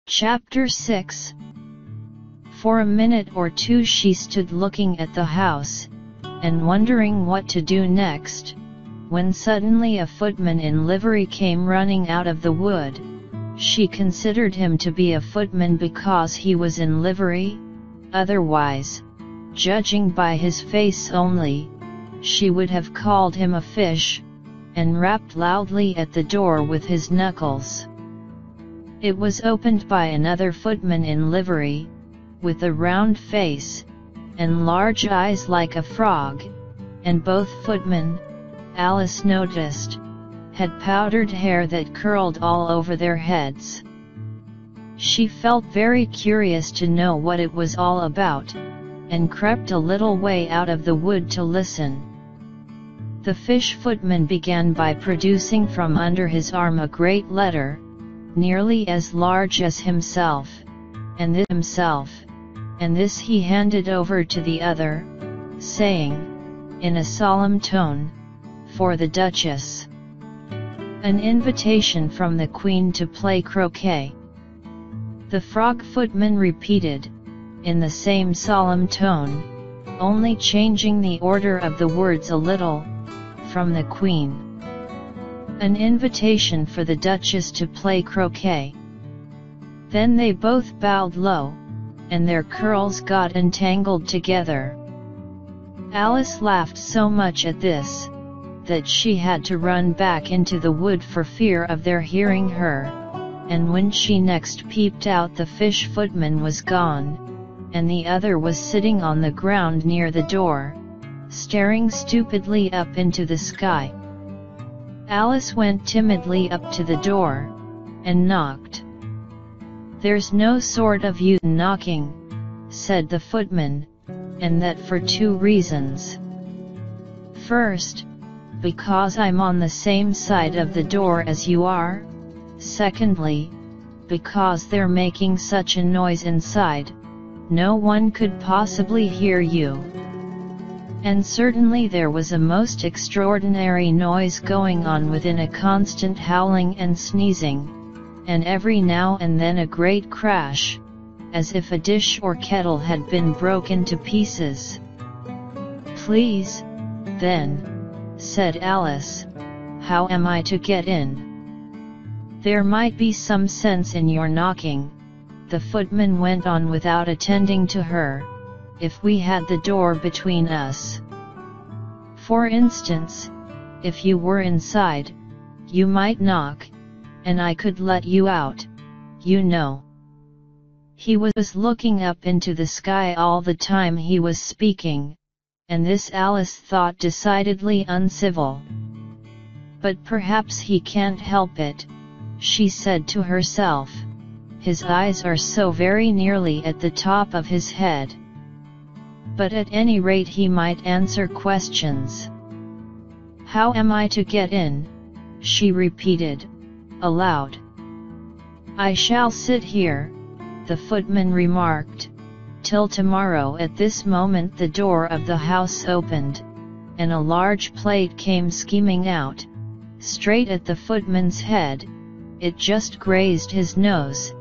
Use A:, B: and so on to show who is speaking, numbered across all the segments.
A: Chapter 6. For a minute or two she stood looking at the house, and wondering what to do next, when suddenly a footman in livery came running out of the wood. She considered him to be a footman because he was in livery, otherwise, judging by his face only, she would have called him a fish, and rapped loudly at the door with his knuckles. It was opened by another footman in livery, with a round face, and large eyes like a frog, and both footmen, Alice noticed, had powdered hair that curled all over their heads. She felt very curious to know what it was all about, and crept a little way out of the wood to listen. The fish footman began by producing from under his arm a great letter, nearly as large as himself, and this he handed over to the other, saying, in a solemn tone, "For the Duchess." An invitation from the Queen to play croquet. The frog footman repeated, in the same solemn tone, only changing the order of the words a little, "From the Queen." An invitation for the Duchess to play croquet. Then they both bowed low, and their curls got entangled together. Alice laughed so much at this, that she had to run back into the wood for fear of their hearing her, and when she next peeped out the fish footman was gone, and the other was sitting on the ground near the door, staring stupidly up into the sky. Alice went timidly up to the door, and knocked. "There's no sort of use knocking," said the footman, "and that for two reasons. First, because I'm on the same side of the door as you are. Secondly, because they're making such a noise inside, no one could possibly hear you." And certainly there was a most extraordinary noise going on within, a constant howling and sneezing, and every now and then a great crash, as if a dish or kettle had been broken to pieces. "Please, then," said Alice, "how am I to get in?" "There might be some sense in your knocking," the footman went on without attending to her, "if we had the door between us. For instance, if you were inside, you might knock, and I could let you out, you know." He was looking up into the sky all the time he was speaking, and this Alice thought decidedly uncivil. "But perhaps he can't help it," she said to herself. "His eyes are so very nearly at the top of his head. But at any rate he might answer questions." "How am I to get in?" she repeated, aloud. "I shall sit here," the footman remarked, "till tomorrow." At this moment the door of the house opened, and a large plate came skimming out, straight at the footman's head. It just grazed his nose,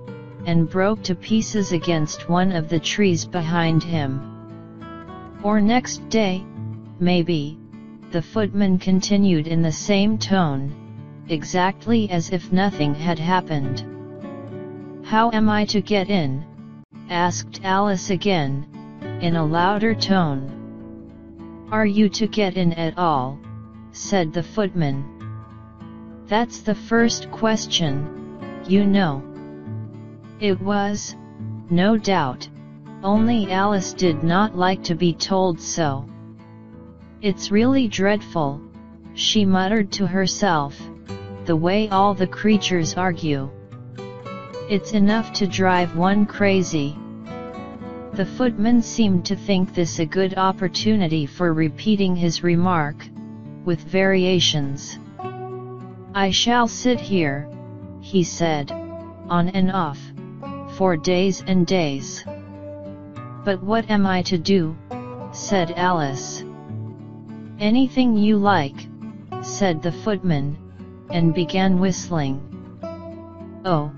A: and broke to pieces against one of the trees behind him. "Or next day, maybe," the footman continued in the same tone, exactly as if nothing had happened. "How am I to get in?" asked Alice again, in a louder tone. "Are you to get in at all?" said the footman. "That's the first question, you know." It was, no doubt, only Alice did not like to be told so. "It's really dreadful," she muttered to herself. the way all the creatures argue. It's enough to drive one crazy." The footman seemed to think this a good opportunity for repeating his remark, with variations. "I shall sit here," he said, "on and off, for days and days." "But what am I to do?" said Alice. "Anything you like," said the footman, and began whistling. "Oh,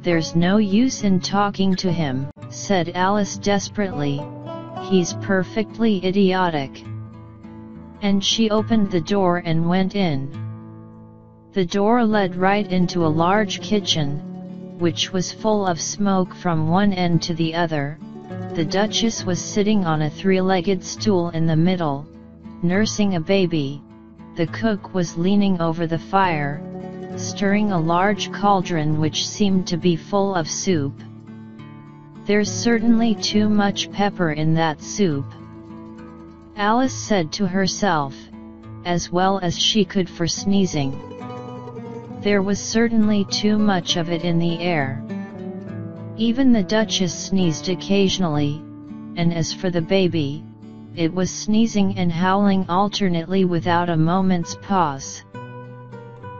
A: there's no use in talking to him," said Alice desperately, "he's perfectly idiotic." And she opened the door and went in. The door led right into a large kitchen, which was full of smoke from one end to the other. The Duchess was sitting on a three-legged stool in the middle, nursing a baby. The cook was leaning over the fire, stirring a large cauldron which seemed to be full of soup. "There's certainly too much pepper in that soup," Alice said to herself, as well as she could for sneezing. There was certainly too much of it in the air. Even the Duchess sneezed occasionally, and as for the baby, it was sneezing and howling alternately without a moment's pause.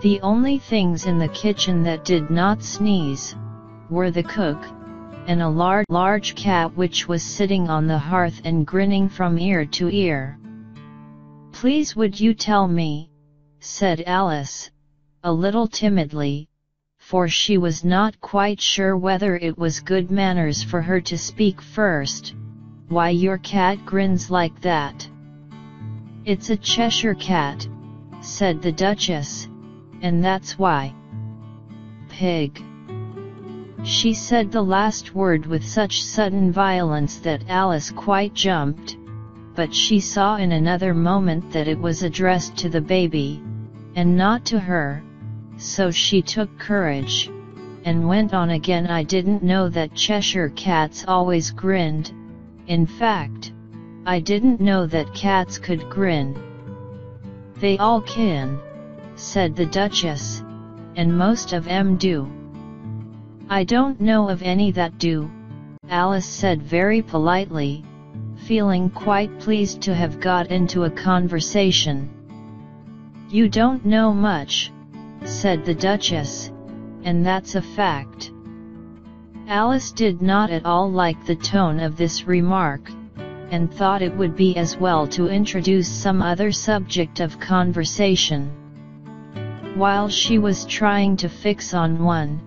A: The only things in the kitchen that did not sneeze were the cook, and a large cat which was sitting on the hearth and grinning from ear to ear. "Please would you tell me," said Alice, a little timidly, for she was not quite sure whether it was good manners for her to speak first, "why your cat grins like that?" "It's a Cheshire cat," said the Duchess, "and that's why." "Pig." She said the last word with such sudden violence that Alice quite jumped, but she saw in another moment that it was addressed to the baby, and not to her, so she took courage, and went on again. "I didn't know that Cheshire cats always grinned. In fact, I didn't know that cats could grin." "They all can," said the Duchess, "and most of 'em do." "I don't know of any that do," Alice said very politely, feeling quite pleased to have got into a conversation. "You don't know much," said the Duchess, "and that's a fact." Alice did not at all like the tone of this remark, and thought it would be as well to introduce some other subject of conversation. While she was trying to fix on one,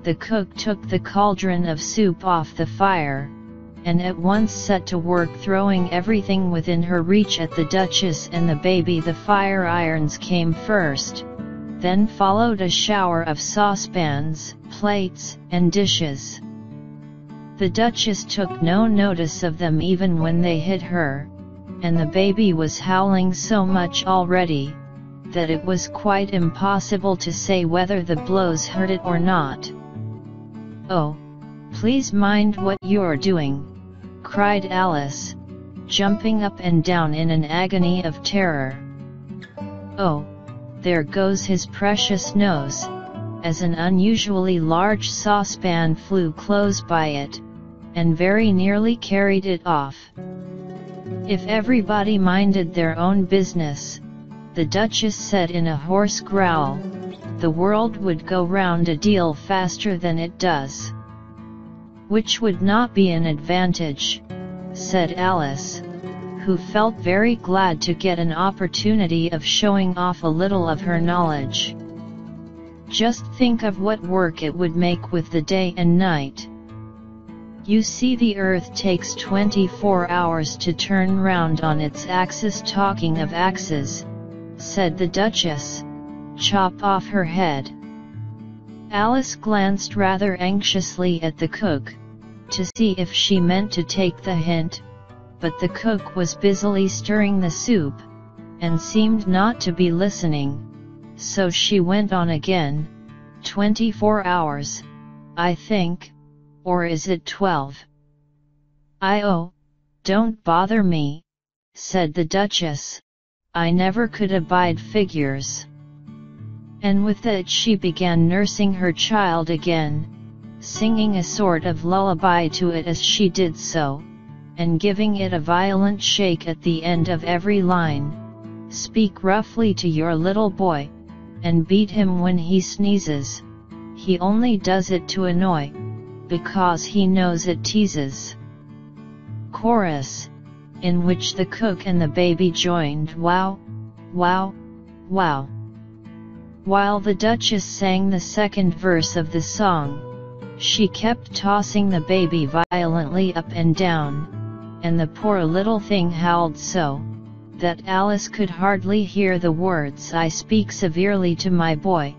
A: the cook took the cauldron of soup off the fire, and at once set to work throwing everything within her reach at the Duchess and the baby. The fire irons came first, then followed a shower of saucepans, plates, and dishes. The Duchess took no notice of them even when they hit her, and the baby was howling so much already, that it was quite impossible to say whether the blows hurt it or not. "Oh, please mind what you're doing," cried Alice, jumping up and down in an agony of terror. "Oh, there goes his precious nose," as an unusually large saucepan flew close by it, and very nearly carried it off. "If everybody minded their own business," the Duchess said in a hoarse growl, "the world would go round a deal faster than it does." "Which would not be an advantage," said Alice, who felt very glad to get an opportunity of showing off a little of her knowledge. "Just think of what work it would make with the day and night. You see, the Earth takes 24 hours to turn round on its axis." "Talking of axes," said the Duchess, "chop off her head." Alice glanced rather anxiously at the cook, to see if she meant to take the hint, but the cook was busily stirring the soup, and seemed not to be listening, so she went on again. 24 hours, I think, or is it 12? "Oh, don't bother me," said the Duchess, "I never could abide figures." And with that she began nursing her child again, singing a sort of lullaby to it as she did so, and giving it a violent shake at the end of every line. Speak roughly to your little boy, and beat him when he sneezes. He only does it to annoy, because he knows it teases. Chorus, in which the cook and the baby joined wow, wow, wow. While the Duchess sang the second verse of the song, she kept tossing the baby violently up and down, and the poor little thing howled so that Alice could hardly hear the words. I speak severely to my boy,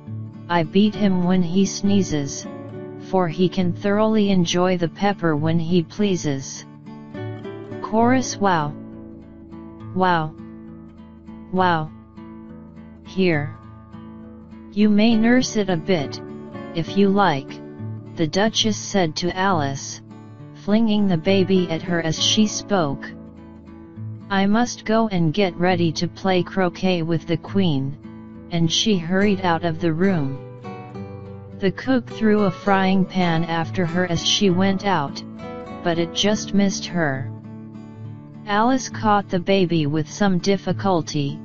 A: I beat him when he sneezes, for he can thoroughly enjoy the pepper when he pleases. Chorus wow, wow, wow. Here. You may nurse it a bit, if you like, the Duchess said to Alice, flinging the baby at her as she spoke. I must go and get ready to play croquet with the Queen, and she hurried out of the room. The cook threw a frying pan after her as she went out, but it just missed her. Alice caught the baby with some difficulty,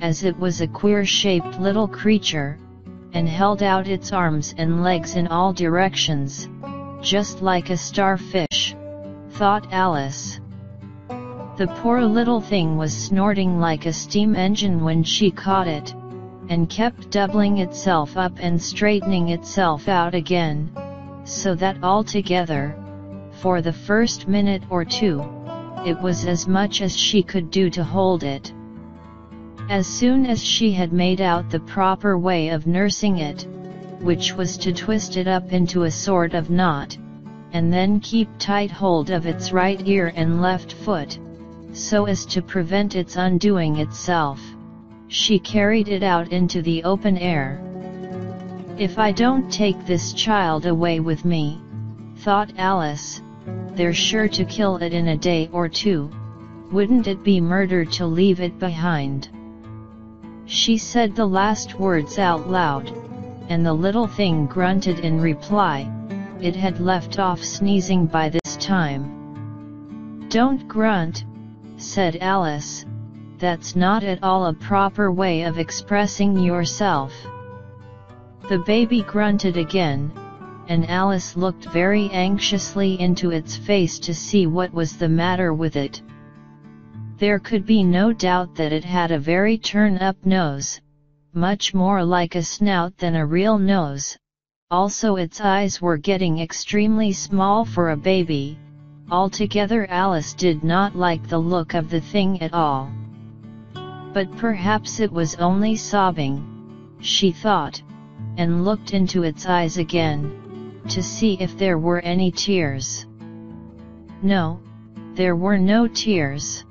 A: as it was a queer-shaped little creature, and held out its arms and legs in all directions, just like a starfish, thought Alice. The poor little thing was snorting like a steam engine when she caught it, and kept doubling itself up and straightening itself out again, so that altogether, for the first minute or two, it was as much as she could do to hold it. As soon as she had made out the proper way of nursing it, which was to twist it up into a sort of knot, and then keep tight hold of its right ear and left foot, so as to prevent its undoing itself, she carried it out into the open air. If I don't take this child away with me, thought Alice, they're sure to kill it in a day or two. Wouldn't it be murder to leave it behind? She said the last words out loud, and the little thing grunted in reply. It had left off sneezing by this time. Don't grunt, said Alice, that's not at all a proper way of expressing yourself. The baby grunted again, and Alice looked very anxiously into its face to see what was the matter with it. There could be no doubt that it had a very turn-up nose, much more like a snout than a real nose. Also its eyes were getting extremely small for a baby. Altogether Alice did not like the look of the thing at all. But perhaps it was only sobbing, she thought, and looked into its eyes again, to see if there were any tears. No, there were no tears.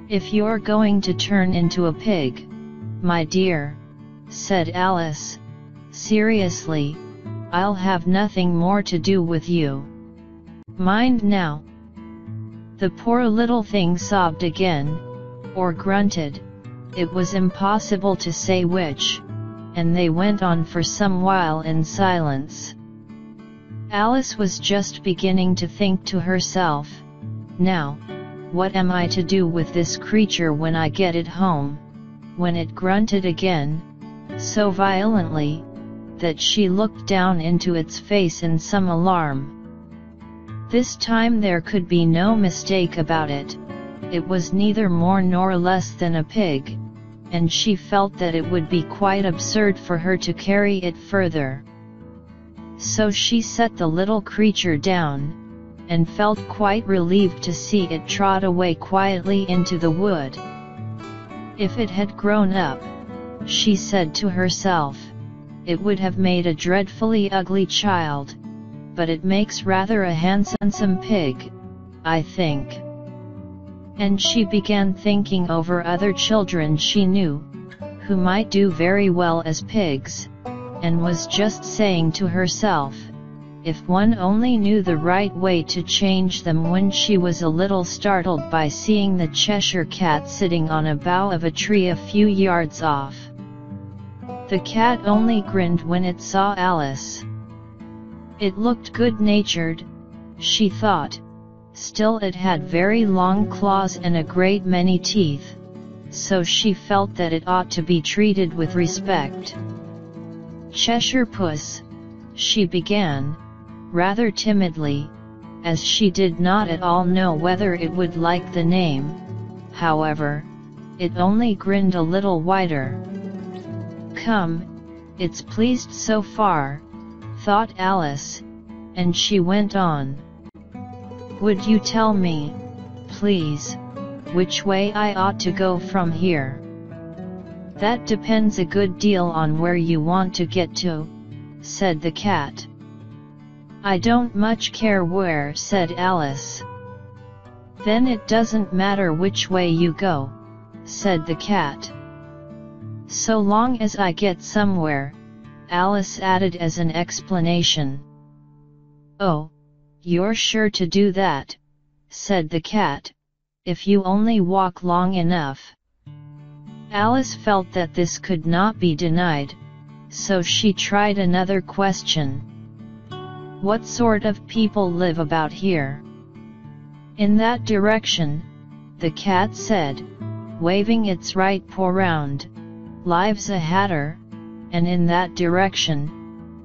A: If you're going to turn into a pig, my dear, said Alice, seriously, I'll have nothing more to do with you. Mind now. The poor little thing sobbed again, or grunted, it was impossible to say which, and they went on for some while in silence. Alice was just beginning to think to herself, now, what am I to do with this creature when I get it home, when it grunted again, so violently, that she looked down into its face in some alarm. This time there could be no mistake about it, it was neither more nor less than a pig, and she felt that it would be quite absurd for her to carry it further. So she set the little creature down, and felt quite relieved to see it trot away quietly into the wood. If it had grown up, she said to herself, it would have made a dreadfully ugly child, but it makes rather a handsome pig, I think. And she began thinking over other children she knew, who might do very well as pigs, and was just saying to herself, if one only knew the right way to change them. When she was a little startled by seeing the Cheshire Cat sitting on a bough of a tree a few yards off. The cat only grinned when it saw Alice. It looked good-natured, she thought. Still, it had very long claws and a great many teeth, so she felt that it ought to be treated with respect. "Cheshire Puss," she began, rather timidly, as she did not at all know whether it would like the name. However, it only grinned a little wider. "Come, it's pleased so far," thought Alice, and she went on. "Would you tell me, please, which way I ought to go from here?" "That depends a good deal on where you want to get to," said the cat. "I don't much care where," said Alice. "Then it doesn't matter which way you go," said the cat. "So long as I get somewhere," Alice added as an explanation. "Oh, you're sure to do that," said the cat, "if you only walk long enough." Alice felt that this could not be denied, so she tried another question. "What sort of people live about here?" "In that direction," the cat said, waving its right paw round, "lives a hatter, and in that direction,"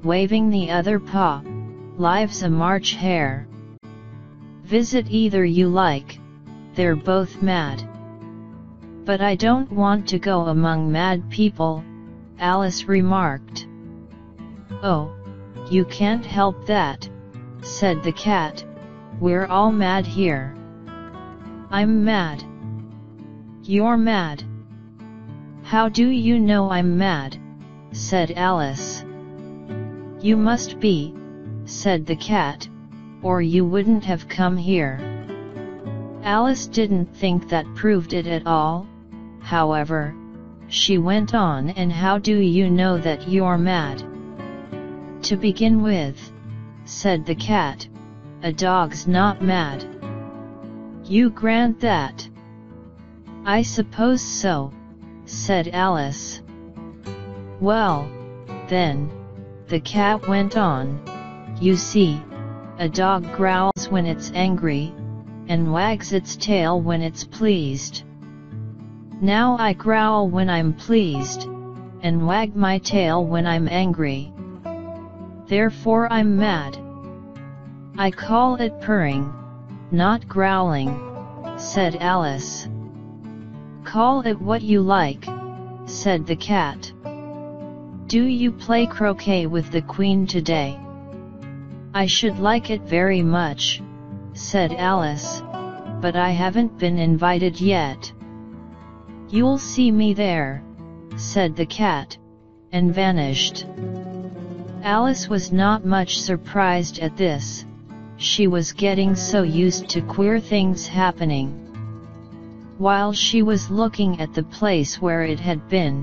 A: waving the other paw, "lives a March hare. Visit either you like, they're both mad." "But I don't want to go among mad people," Alice remarked. "Oh, you can't help that," said the cat, "we're all mad here." "I'm mad." "You're mad?" "How do you know I'm mad?" said Alice. "You must be," said the cat, "or you wouldn't have come here." Alice didn't think that proved it at all. However, she went on, "And how do you know that you're mad?" "To begin with," said the cat, "a dog's not mad." "You grant that?" "I suppose so," said Alice. "Well, then," the cat went on, "you see, a dog growls when it's angry, and wags its tail when it's pleased. Now I growl when I'm pleased, and wag my tail when I'm angry. Therefore I'm mad." "I call it purring, not growling," said Alice. "Call it what you like," said the cat. "Do you play croquet with the Queen today?" "I should like it very much," said Alice, "but I haven't been invited yet." "You'll see me there," said the cat, and vanished. Alice was not much surprised at this. She was getting so used to queer things happening. While she was looking at the place where it had been,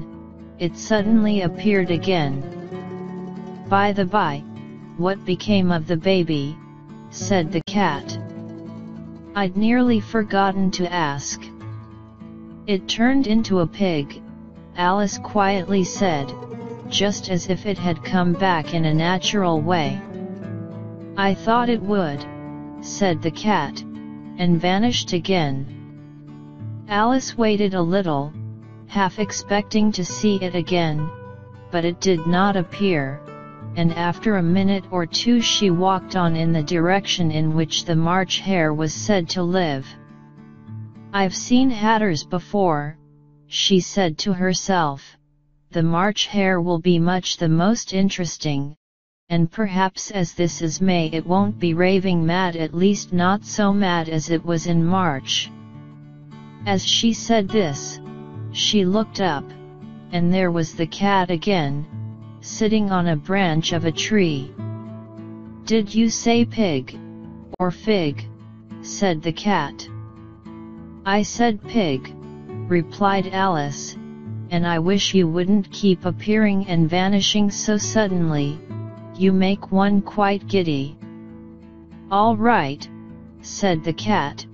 A: it suddenly appeared again. "By the by, what became of the baby?" said the cat. "I'd nearly forgotten to ask." "It turned into a pig," Alice quietly said, just as if it had come back in a natural way. "I thought it would," said the cat, and vanished again. Alice waited a little, half expecting to see it again, but it did not appear, and after a minute or two she walked on in the direction in which the March hare was said to live. "I've seen hatters before," she said to herself. "The March hare will be much the most interesting, and perhaps as this is May it won't be raving mad, at least not so mad as it was in March." As she said this, she looked up, and there was the cat again, sitting on a branch of a tree. "Did you say pig, or fig?" said the cat. "I said pig," replied Alice, "and I wish you wouldn't keep appearing and vanishing so suddenly. You make one quite giddy." "All right," said the cat,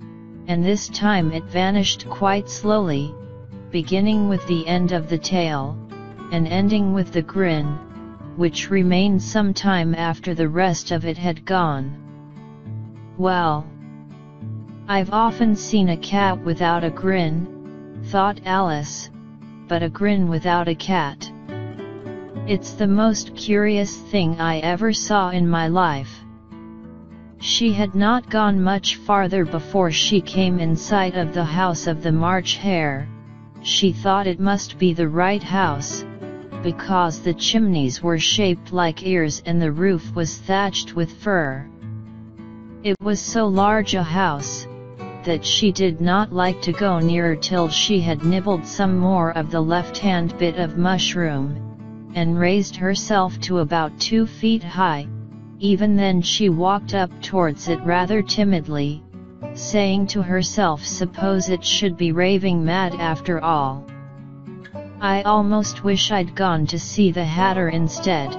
A: and this time it vanished quite slowly, beginning with the end of the tail, and ending with the grin, which remained some time after the rest of it had gone. "Well, I've often seen a cat without a grin," thought Alice, "but a grin without a cat. It's the most curious thing I ever saw in my life." She had not gone much farther before she came in sight of the house of the March Hare. She thought it must be the right house, because the chimneys were shaped like ears and the roof was thatched with fur. It was so large a house, that she did not like to go nearer till she had nibbled some more of the left-hand bit of mushroom, and raised herself to about 2 feet high. Even then she walked up towards it rather timidly, saying to herself, "Suppose it should be raving mad after all. I almost wish I'd gone to see the Hatter instead."